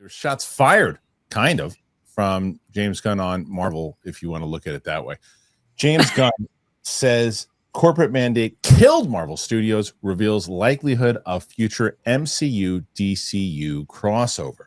shots fired, kind of, from James Gunn on Marvel, if you want to look at it that way. James Gunn says corporate mandate killed Marvel Studios, reveals likelihood of future MCU DCU crossover.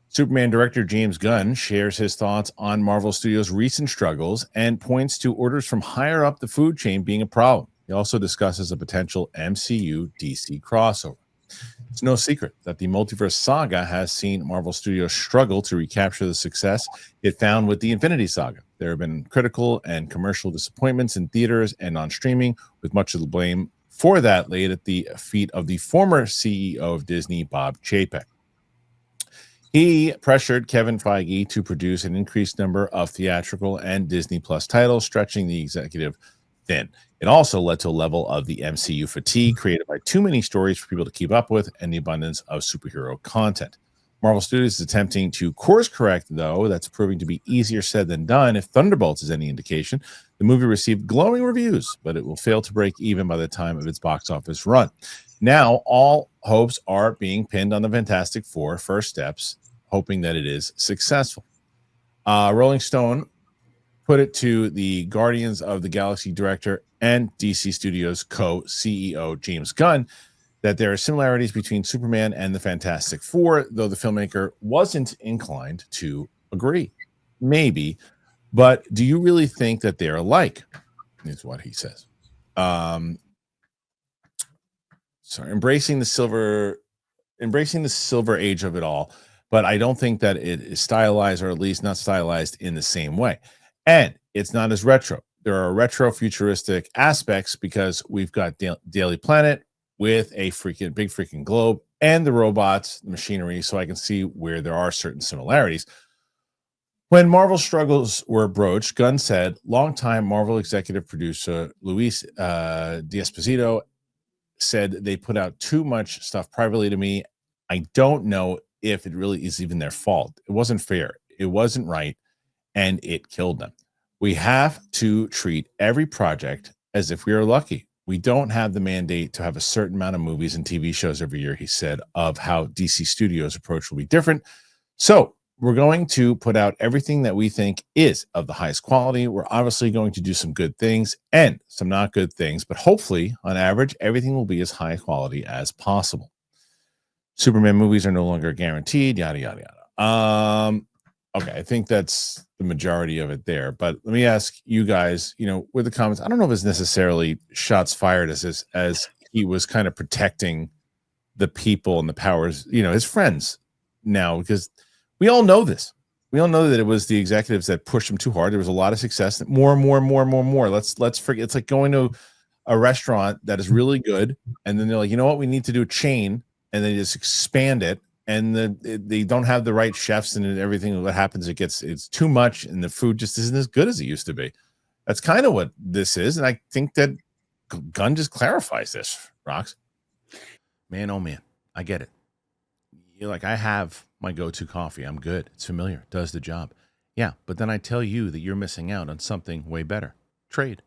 Superman director James Gunn shares his thoughts on Marvel Studios' recent struggles and points to orders from higher up the food chain being a problem. He also discusses a potential MCU DC crossover. It's no secret that the multiverse saga has seen Marvel Studios struggle to recapture the success it found with the Infinity Saga. There have been critical and commercial disappointments in theaters and on streaming, with much of the blame for that laid at the feet of the former CEO of Disney, Bob Chapek. He pressured Kevin Feige to produce an increased number of theatrical and Disney Plus titles, stretching the executive thin. It also led to a level of the MCU fatigue created by too many stories for people to keep up with and the abundance of superhero content. Marvel Studios is attempting to course correct, though. That's proving to be easier said than done. If Thunderbolts is any indication, the movie received glowing reviews, but it will fail to break even by the time of its box office run. Now, all hopes are being pinned on the Fantastic Four First Steps, hoping that it is successful. Rolling Stone put it to the Guardians of the Galaxy director and DC Studios co-CEO James Gunn that there are similarities between Superman and the Fantastic Four, though the filmmaker wasn't inclined to agree. Maybe, but do you really think that they're alike? Is what he says. Embracing the silver age of it all, but I don't think that it is stylized, or at least not stylized in the same way. And it's not as retro. There are retro futuristic aspects because we've got Daily Planet with a big freaking globe and the robots, the machinery, so I can see where there are certain similarities. When Marvel struggles were broached, Gunn said longtime Marvel executive producer Luis D'Esposito said they put out too much stuff privately to me. I don't know if it really is even their fault. It wasn't fair. It wasn't right. And it killed them. We have to treat every project as if we are lucky. We don't have the mandate to have a certain amount of movies and TV shows every year, he said, of how DC Studios' approach will be different. So we're going to put out everything that we think is of the highest quality. We're obviously going to do some good things and some not good things, but hopefully, on average, everything will be as high quality as possible. Superman movies are no longer guaranteed, yada, yada, yada. Okay, I think that's the majority of it there. But let me ask you guys, with the comments, I don't know if it's necessarily shots fired as he was kind of protecting the people and the powers, his friends now, because we all know this. We all know that it was the executives that pushed him too hard. There was a lot of success. More. Let's forget. It's like going to a restaurant that is really good, and then they're like, you know what? We need to do a chain, and they just expand it. And they don't have the right chefs, and everything. What happens? It's too much, and the food just isn't as good as it used to be. That's kind of what this is, and I think that Gunn just clarifies this. Rox, man, oh man, I get it. You're like, I have my go-to coffee. I'm good. It's familiar. It does the job. Yeah, but then I tell you that you're missing out on something way better. Trade.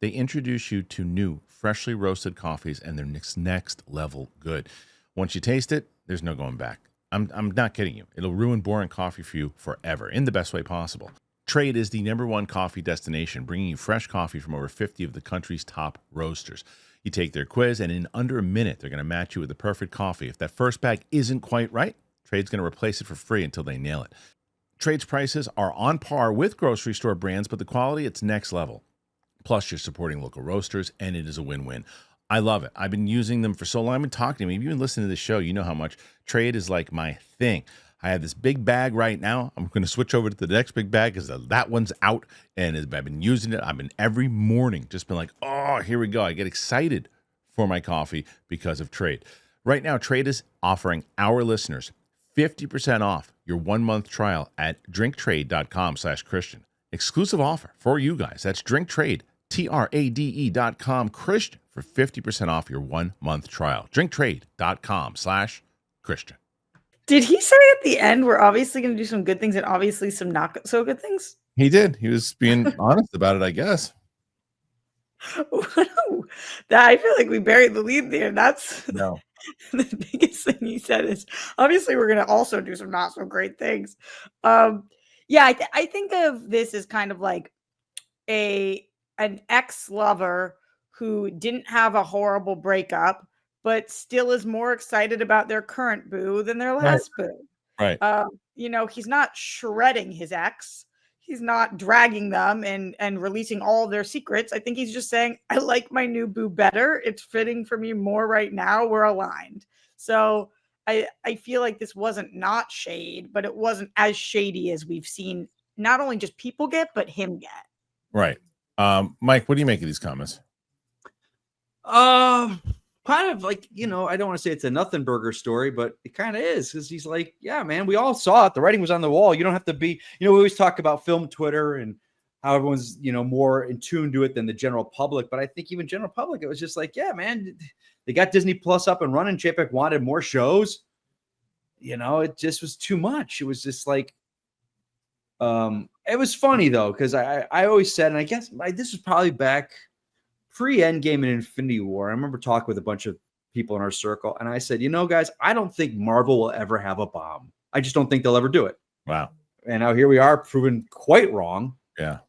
They introduce you to new, freshly roasted coffees, and they're next level good. Once you taste it, there's no going back. I'm not kidding you. It'll ruin boring coffee for you forever in the best way possible. Trade is the #1 coffee destination, bringing you fresh coffee from over 50 of the country's top roasters. You take their quiz, and in under a minute, they're going to match you with the perfect coffee. If that first bag isn't quite right, Trade's going to replace it for free until they nail it. Trade's prices are on par with grocery store brands, but the quality, it's next level. Plus, you're supporting local roasters, and it is a win-win. I love it. I've been using them for so long. I've been talking to me. If you've been listening to this show, you know how much Trade is like my thing. I have this big bag right now. I'm going to switch over to the next big bag because that one's out, and I've been using it. I've been every morning just been like, oh, here we go. I get excited for my coffee because of Trade. Right now, Trade is offering our listeners 50% off your 1-month trial at drinktrade.com/Kristian. Exclusive offer for you guys. That's drinktrade, TRADE.com, Kristian, for 50% off your 1-month trial. drinktrade.com/Kristian. Did he say at the end we're obviously going to do some good things and obviously some not so good things? He did. He was being honest about it, I guess. I feel like we buried the lead there. That's no. The biggest thing he said is, obviously, we're going to also do some not so great things. Yeah, I think of this as kind of like an ex-lover who didn't have a horrible breakup, but still is more excited about their current boo than their Right. last boo. Right. He's not shredding his ex. He's not dragging them and releasing all of their secrets. I think he's just saying, I like my new boo better. It's fitting for me more right now. We're aligned. So I feel like this wasn't not shade, but it wasn't as shady as we've seen not only just people get, but him get. Right. Mike, what do you make of these comments? Kind of like, I don't want to say it's a nothing burger story, but it kind of is, because he's like, yeah, man, we all saw it. The writing was on the wall. You don't have to be, we always talk about film Twitter and how everyone's, more in tune to it than the general public. But I think even general public, it was just like, yeah, man, they got Disney Plus up and running. JPEG wanted more shows. It just was too much. It was just like, it was funny though, because I always said, and I guess this was probably back pre-Endgame and Infinity War. I remember talking with a bunch of people in our circle, and I said, guys, I don't think Marvel will ever have a bomb. I just don't think they'll ever do it. Wow. And now here we are, proven quite wrong. Yeah.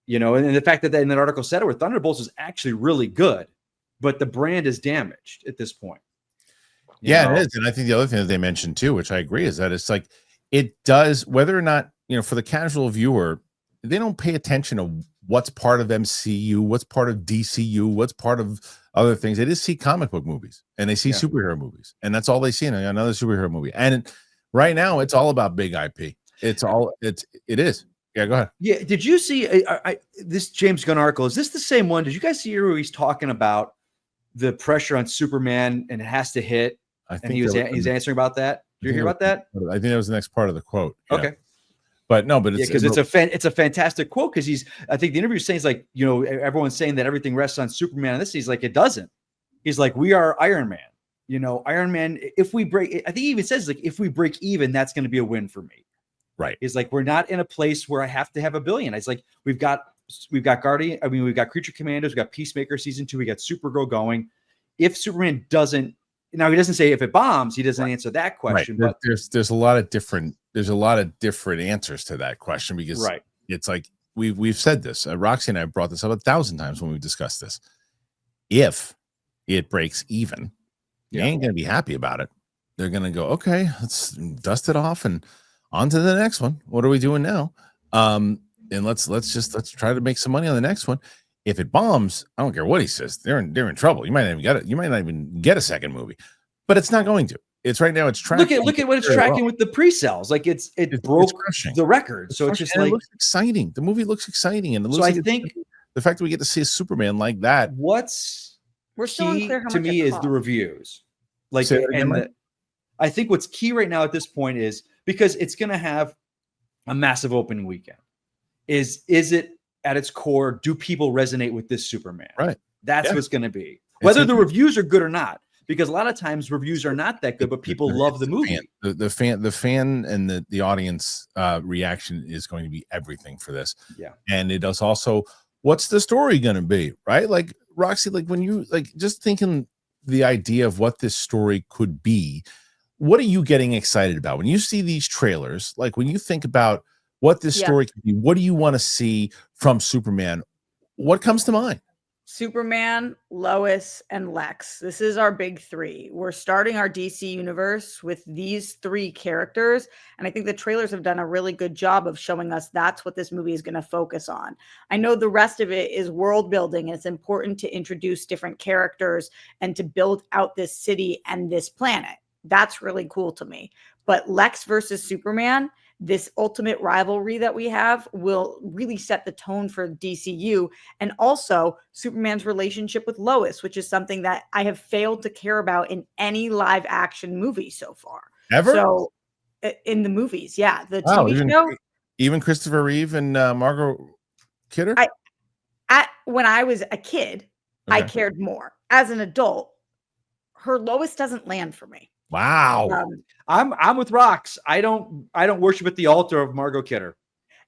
And the fact that in that article said it, where Thunderbolts is actually really good, but the brand is damaged at this point. Yeah, it is. And I think the other thing that they mentioned too, which I agree, is that it's like, it does, whether or not, for the casual viewer, they don't pay attention to what's part of MCU, what's part of DCU, what's part of other things. They just see comic book movies and they see superhero movies, and that's all they see in another superhero movie. And right now, it's all about big IP. It is. Yeah, go ahead. Yeah, did you see this James Gunn article? Is this the same one? Did you guys see where he's talking about the pressure on Superman and it has to hit? I think he's answering about that. Did you hear about that? I think that was the next part of the quote. Yeah. Okay. But no, but because it's a fantastic quote, because I think the interview is saying, like, everyone's saying that everything rests on Superman, and this, he's like, it doesn't. He's like, we are Iron Man. Iron Man, if we break, I think he even says, like, if we break even, that's going to be a win for me. Right. He's like, we're not in a place where I have to have $1 billion. It's like, we've got Guardian. I mean, we've got Creature Commandos, we've got Peacemaker season 2, we got Supergirl going. If Superman doesn't, now he doesn't say if it bombs, he doesn't answer that question. Right. But there's a lot of different answers to that question, because it's like we've said this. Roxy and I brought this up 1,000 times when we've discussed this. If it breaks even, you ain't gonna be happy about it. They're gonna go, okay, let's dust it off and on to the next one. What are we doing now? And let's try to make some money on the next one. If it bombs, I don't care what he says, they're in trouble. You might not even get it. You might not even get a second movie, but it's not going to. It's right now. It's tracking. Look at what it's tracking with the pre-sales. Like it broke the record. So it's just like, it looks exciting. The movie looks exciting, and it looks. So like I think the fact that we get to see a Superman like that. What's we're still unclear how to much me is costs. the reviews. Like, I think what's key right now at this point is, because it's going to have a massive opening weekend. Is it at its core? Do people resonate with this Superman? Right. That's what's going to be. Whether the reviews are good or not. Because a lot of times reviews are not that good, but people love the movie. The fan and the audience reaction is going to be everything for this. Yeah. And it does also, what's the story going to be, right? Like, Roxy, like, when you just thinking the idea of what this story could be, what are you getting excited about when you see these trailers? Like, when you think about what this story could be, what do you want to see from Superman? What comes to mind? Superman, Lois, and Lex. This is our big three. We're starting our DC universe with these three characters, and I think the trailers have done a really good job of showing us that's what this movie is going to focus on. I know the rest of it is world building, and it's important to introduce different characters and to build out this city and this planet. That's really cool to me. But Lex versus Superman, this ultimate rivalry that we have, will really set the tone for DCU, and also Superman's relationship with Lois, which is something that I have failed to care about in any live action movie so far. Ever? So in the movies, the TV show, even Christopher Reeve and Margot Kidder. When I was a kid, I cared more. As an adult, her Lois doesn't land for me. Wow. I'm with Rox. I don't worship at the altar of Margot Kidder.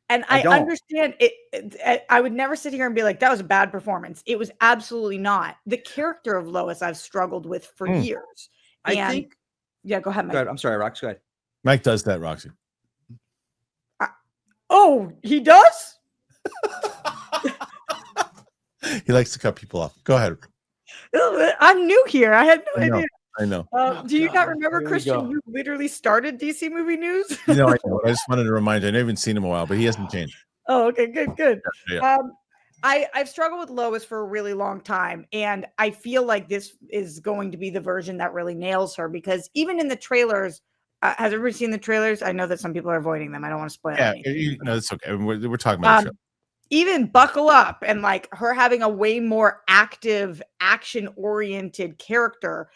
And I understand it. I would never sit here and be like, that was a bad performance. It was absolutely not. The character of Lois I've struggled with for years. I And think. yeah, go ahead, Go Mike. ahead. I'm sorry, Rox. Go ahead. Mike does that, Roxy. Oh, he does? He likes to cut people off. Go ahead. I'm new here. I had no idea. I know. Do you not remember, Here we Kristian? go. You literally started DC Movie News? No, I know. I just wanted to remind you. I haven't seen him in a while, but he hasn't changed. Oh, okay, good. Yeah. I've struggled with Lois for a really long time, and I feel like this is going to be the version that really nails her, because even in the trailers, has everybody seen the trailers? I know that some people are avoiding them. I don't want to spoil anything. No, it's okay. We're talking about the show. Even Buckle Up and like her having a way more active, action-oriented character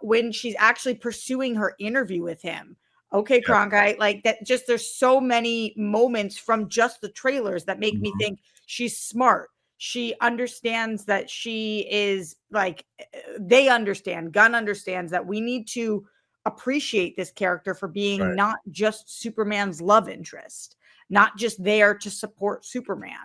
when she's actually pursuing her interview with him. Okay, Cronkite, like that. Just there's so many moments from just the trailers that make me think she's smart. She understands that she is like, they understand, Gunn understands that we need to appreciate this character for being not just Superman's love interest, not just there to support Superman.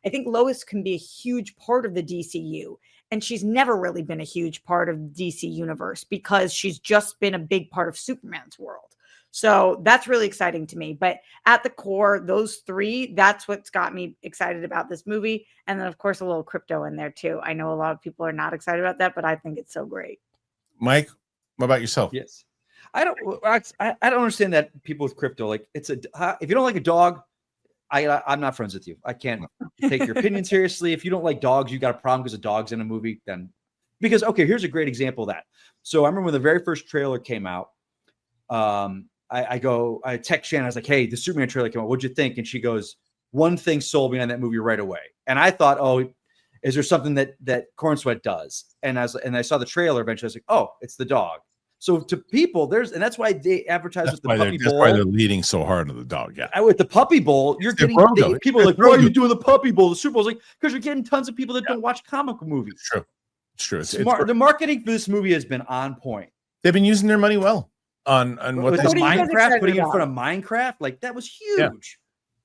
I think Lois can be a huge part of the DCU, and she's never really been a huge part of the DC universe because she's just been a big part of Superman's world. So that's really exciting to me. But at the core, those three, that's what's got me excited about this movie. And then, of course, a little crypto in there, too. I know a lot of people are not excited about that, but I think it's so great. Mike, what about yourself? Yes. I don't understand that people with crypto, like if you don't like a dog, I'm not friends with you. I can't take your opinion seriously. If you don't like dogs, you got a problem because a dog's in a movie, then okay, here's a great example of that. So I remember when the very first trailer came out, I text Shannon, I was like, hey, the Superman trailer came out. What'd you think? And she goes, one thing sold me on that movie right away. And I thought, oh, is there something that Corn Sweat does? And I saw the trailer eventually. I was like, oh, it's the dog. So to people, and that's why they advertise with the Puppy Bowl. That's why they're leading so hard on the dog. Yeah. With the Puppy Bowl, you're getting people are like, why are you doing the Puppy Bowl? The Super Bowl's like, because you're getting tons of people that don't watch comic book movies. It's true. Smart. The marketing for this movie has been on point. They've been using their money well on what this Minecraft, putting it in front of Minecraft, like that was huge.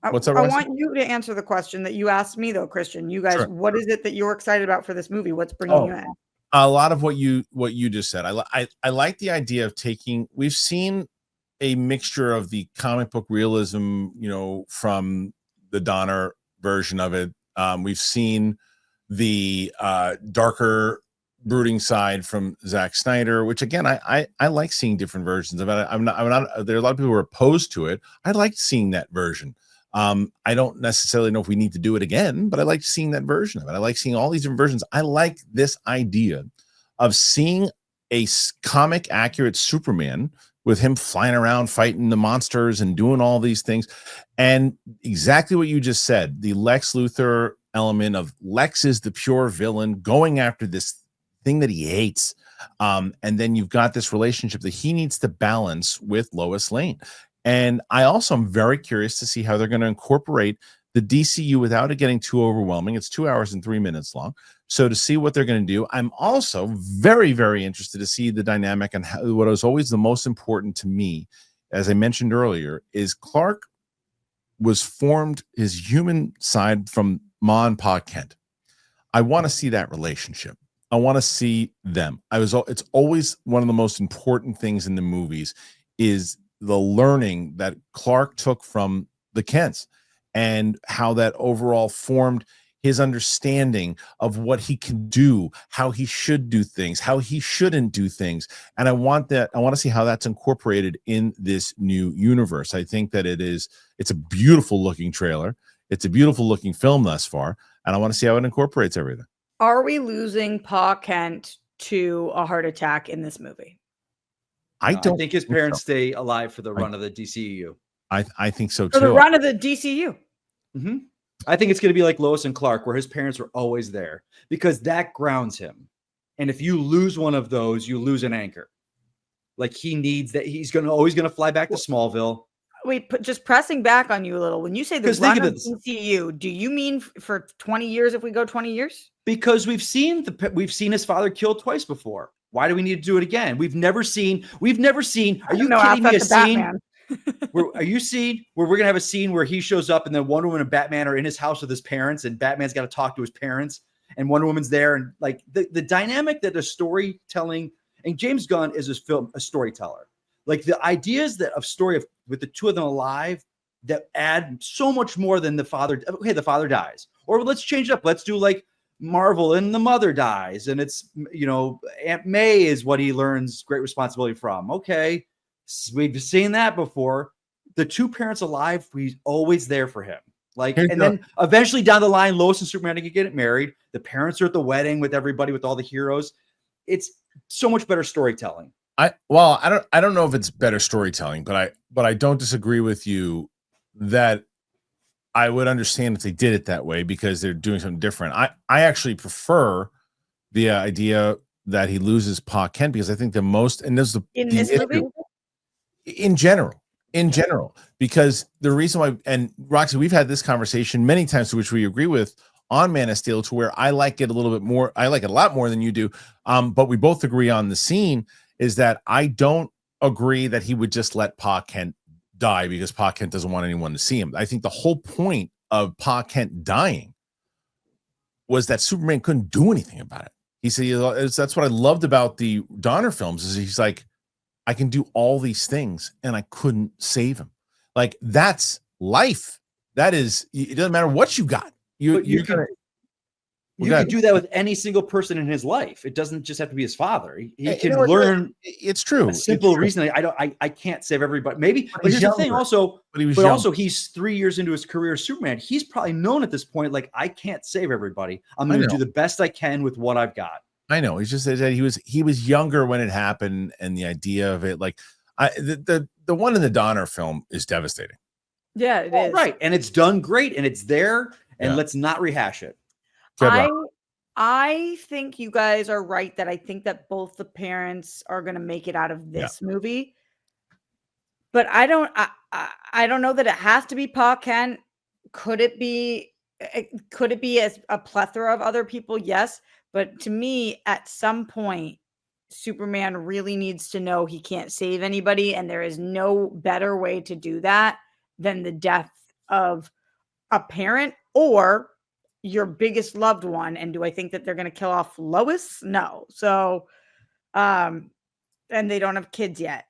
Yeah. What's that? I want you to answer the question that you asked me, though, Kristian. You guys, what is it that you're excited about for this movie? What's bringing you in? A lot of what you just said. I like the idea of taking. We've seen a mixture of the comic book realism, from the Donner version of it. We've seen the darker, brooding side from Zack Snyder, which again, I like seeing different versions of it. I'm not. There are a lot of people who are opposed to it. I like seeing that version. I don't necessarily know if we need to do it again, but I like seeing that version of it. I like seeing all these different versions. I like this idea of seeing a comic accurate Superman with him flying around fighting the monsters and doing all these things. And exactly what you just said, the Lex Luthor element of Lex is the pure villain going after this thing that he hates. And then you've got this relationship that he needs to balance with Lois Lane. And I also am very curious to see how they're going to incorporate the DCU without it getting too overwhelming. It's 2 hours and 3 minutes long. So to see what they're going to do, I'm also very, very interested to see the dynamic and what is always the most important to me, as I mentioned earlier, is Clark was formed his human side from Ma and Pa Kent. I want to see that relationship. I want to see them. It's always one of the most important things in the movies is the learning that Clark took from the Kents and how that overall formed his understanding of what he can do, how he should do things, how he shouldn't do things. And I want to see how that's incorporated in this new universe. I think that it's a beautiful looking trailer. It's a beautiful looking film thus far. And I want to see how it incorporates everything. Are we losing Pa Kent to a heart attack in this movie? I think his parents stay alive for the run of the DCU. I think so too. For the run of the DCU. Mm-hmm. I think it's going to be like Lois and Clark, where his parents are always there because that grounds him. And if you lose one of those, you lose an anchor. Like he needs that. He's always going to fly back to Smallville. Wait, just pressing back on you a little. When you say the run of DCU, do you mean for 20 years if we go 20 years? Because we've seen his father killed twice before. Why do we need to do it again? We've never seen. Are you kidding me? A scene? Are you seeing where we're gonna have a scene where he shows up and then Wonder Woman and Batman are in his house with his parents, and Batman's got to talk to his parents, and Wonder Woman's there, and like the dynamic that the storytelling And James Gunn is a storyteller. Like the ideas that of story of with the two of them alive that add so much more than the father. Okay, the father dies, or let's change it up. Let's do like Marvel and the mother dies, and it's Aunt May is what he learns great responsibility from. Okay, we've seen that before. The two parents alive, he's always there for him. Like, and then eventually down the line, Lois and Superman can get married. The parents are at the wedding with everybody, with all the heroes. It's so much better storytelling. I don't know if it's better storytelling, but I don't disagree with you that I would understand if they did it that way because they're doing something different. I actually prefer the idea that he loses Pa Kent because I think the most, and this is in this movie in general, because the reason why, and Roxy, we've had this conversation many times, to which we agree with on Man of Steel, to where I like it a little bit more. I like it a lot more than you do. But we both agree on the scene is that I don't agree that he would just let Pa Kent die because Pa Kent doesn't want anyone to see him. I think the whole point of Pa Kent dying was that Superman couldn't do anything about it. He said, that's what I loved about the Donner films is he's like, I can do all these things and I couldn't save him. Like that's life. That is, it doesn't matter what you got. You can do that with any single person in his life. It doesn't just have to be his father. He can learn. It's true. A simple reason. I can't save everybody. Maybe, but here's the thing. Also, also he's 3 years into his career as Superman. He's probably known at this point, like I can't save everybody. I'm going to do the best I can with what I've got. I know. He just said that he was younger when it happened, and the idea of it, like the one in the Donner film, is devastating. Yeah, it is. Right, and it's done great, and it's there. And let's not rehash it. I think you guys are right that I think that both the parents are going to make it out of this movie. But I don't know that it has to be Pa Kent. Could it be as a plethora of other people? Yes. But to me, at some point, Superman really needs to know he can't save anybody. And there is no better way to do that than the death of a parent or your biggest loved one. And do I think that they're going to kill off Lois? No. So, and they don't have kids yet.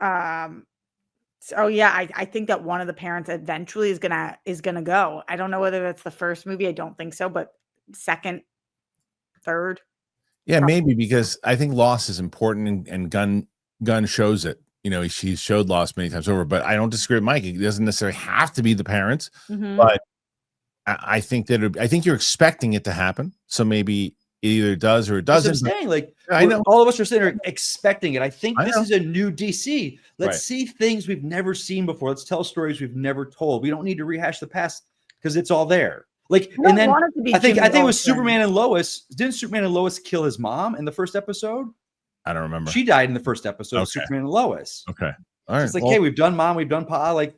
So yeah, I think that one of the parents eventually is gonna go. I don't know whether that's the first movie. I don't think so, but second, third. Yeah, maybe, because I think loss is important, and Gunn shows it. He's showed loss many times over, but I don't disagree with Mike. It doesn't necessarily have to be the parents, but I think you're expecting it to happen. So maybe it either does or it doesn't. I'm saying, like, I know all of us are sitting there expecting it. I think this is a new DC. Let's see things we've never seen before. Let's tell stories we've never told. We don't need to rehash the past because it's all there. Like, and then I think it was Superman and Lois. Didn't Superman and Lois kill his mom in the first episode? I don't remember. She died in the first episode of Superman and Lois. Okay. All right. It's like, hey, we've done mom, we've done Pa. Like,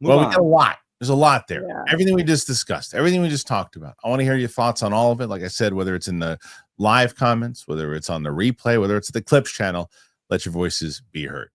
we got a lot. There's a lot there. Yeah. Everything we just discussed, everything we just talked about. I want to hear your thoughts on all of it. Like I said, whether it's in the live comments, whether it's on the replay, whether it's the Clips channel, let your voices be heard.